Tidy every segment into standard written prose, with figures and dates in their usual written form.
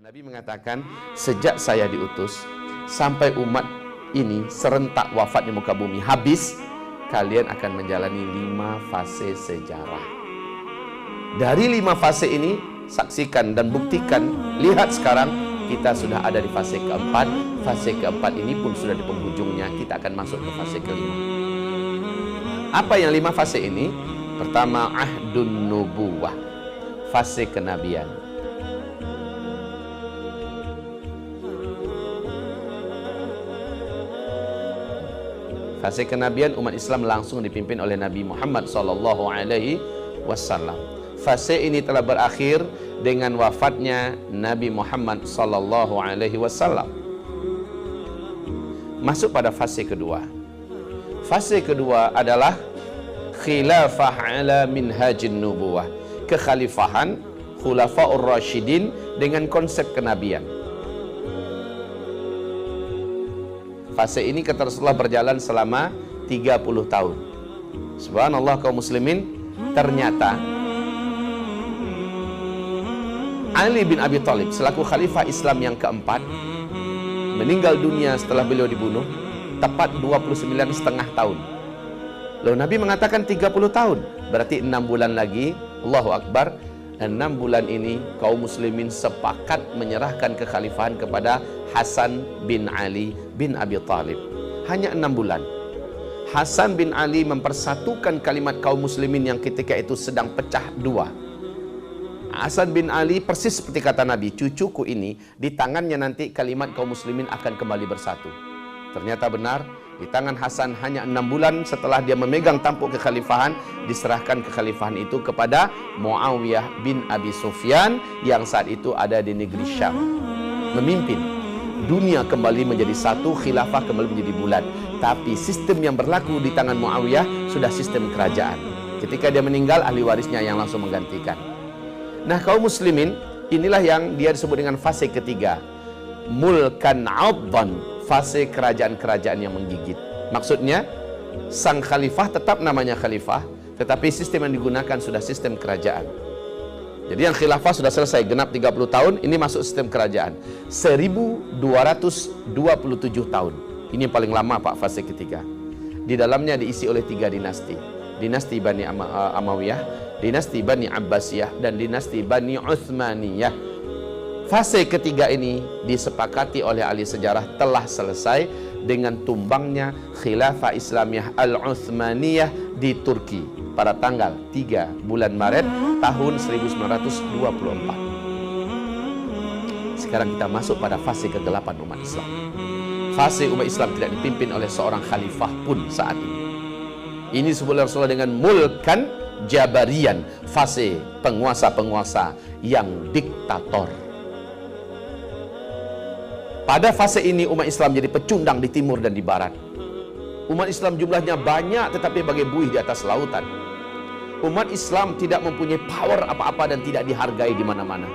Nabi mengatakan, sejak saya diutus sampai umat ini serentak wafat di muka bumi habis, kalian akan menjalani 5 fase sejarah. Dari 5 fase ini, saksikan dan buktikan. Lihat sekarang, kita sudah ada di fase keempat. Fase keempat ini pun sudah di penghujungnya. Kita akan masuk ke fase kelima. Apa yang 5 fase ini? Pertama, ahdun nubuwah, fase kenabian. Fase kenabian umat Islam langsung dipimpin oleh Nabi Muhammad SAW. Fase ini telah berakhir dengan wafatnya Nabi Muhammad SAW. Masuk pada fase kedua. Fase kedua adalah khilafah ala minhajin nubuwah, kekhalifahan khulafaur rasyidin dengan konsep kenabian. Fase ini kata Rasulullah berjalan selama 30 tahun. Subhanallah kaum muslimin, ternyata Ali bin Abi Thalib selaku khalifah Islam yang keempat meninggal dunia setelah beliau dibunuh tepat 29,5 tahun. Lalu Nabi mengatakan 30 tahun, berarti 6 bulan lagi, Allahu Akbar, 6 bulan ini kaum muslimin sepakat menyerahkan kekhalifahan kepada Hasan bin Ali bin Abi Thalib. Hanya 6 bulan. Hasan bin Ali mempersatukan kalimat kaum muslimin yang ketika itu sedang pecah dua. Hasan bin Ali persis seperti kata Nabi, cucuku ini di tangannya nanti kalimat kaum muslimin akan kembali bersatu. Ternyata benar, di tangan Hasan hanya 6 bulan setelah dia memegang tampuk kekhalifahan, diserahkan kekhalifahan itu kepada Muawiyah bin Abi Sufyan yang saat itu ada di negeri Syam. Memimpin. Dunia kembali menjadi satu, khilafah kembali menjadi bulat. Tapi sistem yang berlaku di tangan Muawiyah sudah sistem kerajaan. Ketika dia meninggal, ahli warisnya yang langsung menggantikan. Nah, kaum muslimin, inilah yang dia disebut dengan fase ketiga. Mulkan 'addan, fase kerajaan-kerajaan yang menggigit. Maksudnya, sang khalifah tetap namanya khalifah, tetapi sistem yang digunakan sudah sistem kerajaan. Jadi yang khilafah sudah selesai, genap 30 tahun, ini masuk sistem kerajaan. 1227 tahun. Ini yang paling lama Pak, fase ketiga. Di dalamnya diisi oleh 3 dinasti. Dinasti Bani Amawiyah, dinasti Bani Abbasiyah, dan dinasti Bani Uthmaniyah. Fase ketiga ini disepakati oleh ahli sejarah telah selesai dengan tumbangnya Khilafah Islamiyah Al-Uthmaniyah di Turki pada tanggal 3 bulan Maret tahun 1924. Sekarang kita masuk pada fase ke-8 umat Islam. Fase umat Islam tidak dipimpin oleh seorang khalifah pun saat ini. Ini disebut Rasulullah dengan mulkan jabarian, fase penguasa-penguasa yang diktator. Pada fase ini umat Islam jadi pecundang di timur dan di barat. Umat Islam jumlahnya banyak tetapi bagai buih di atas lautan. Umat Islam tidak mempunyai power apa-apa dan tidak dihargai di mana-mana.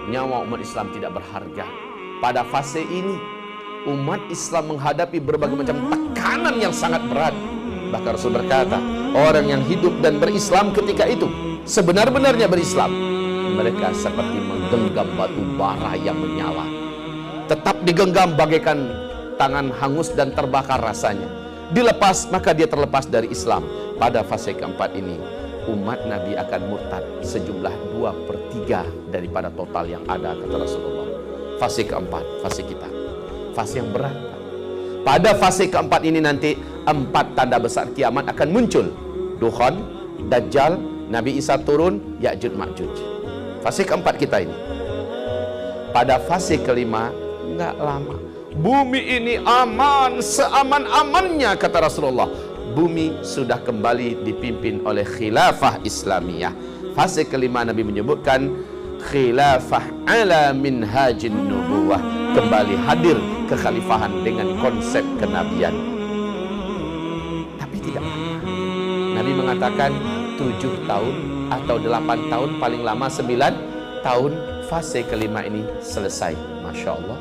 Nyawa umat Islam tidak berharga. Pada fase ini umat Islam menghadapi berbagai macam tekanan yang sangat berat. Bahkan Rasul berkata, orang yang hidup dan berislam ketika itu sebenar-benarnya berislam, mereka seperti menggenggam batu bara yang menyala. Tetap digenggam bagaikan tangan hangus dan terbakar rasanya. Dilepas maka dia terlepas dari Islam. Pada fase keempat ini umat Nabi akan murtad sejumlah 2/3 daripada total yang ada, kata Rasulullah. Fase keempat, fase kita, fase yang berat. Pada fase keempat ini nanti 4 tanda besar kiamat akan muncul. Dukhan, Dajjal, Nabi Isa turun, Ya'juj Ma'juj. Fase keempat kita ini. Pada fase kelima enggak lama, bumi ini aman, seaman-amannya, kata Rasulullah. Bumi sudah kembali dipimpin oleh khilafah Islamiyah. Fase kelima Nabi menyebutkan khilafah ala minhajin nubuwah, kembali hadir kekhalifahan dengan konsep kenabian. Tapi tidak lama. Nabi mengatakan 7 tahun atau 8 tahun, paling lama 9 tahun, fase kelima ini selesai. Masya Allah.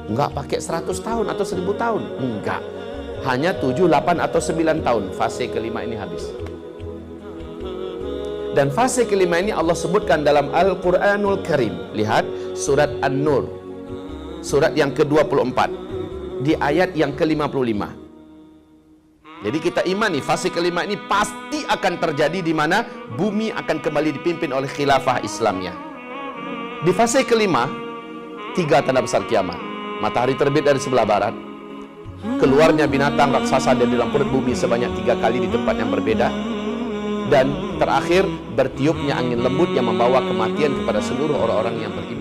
Enggak pakai 100 tahun atau 1000 tahun. Enggak. Hanya 7, 8 atau 9 tahun. Fase kelima ini habis. Dan fase kelima ini Allah sebutkan dalam Al-Quranul Karim. Lihat surat An-Nur, surat yang ke-24, di ayat yang ke-55. Jadi kita imani fase kelima ini pasti akan terjadi, di mana bumi akan kembali dipimpin oleh khilafah Islamnya. Di fase kelima, 3 tanda besar kiamat. Matahari terbit dari sebelah barat, keluarnya binatang raksasa dari dalam perut bumi sebanyak 3 kali di tempat yang berbeda, dan terakhir bertiupnya angin lembut yang membawa kematian kepada seluruh orang-orang yang beriman.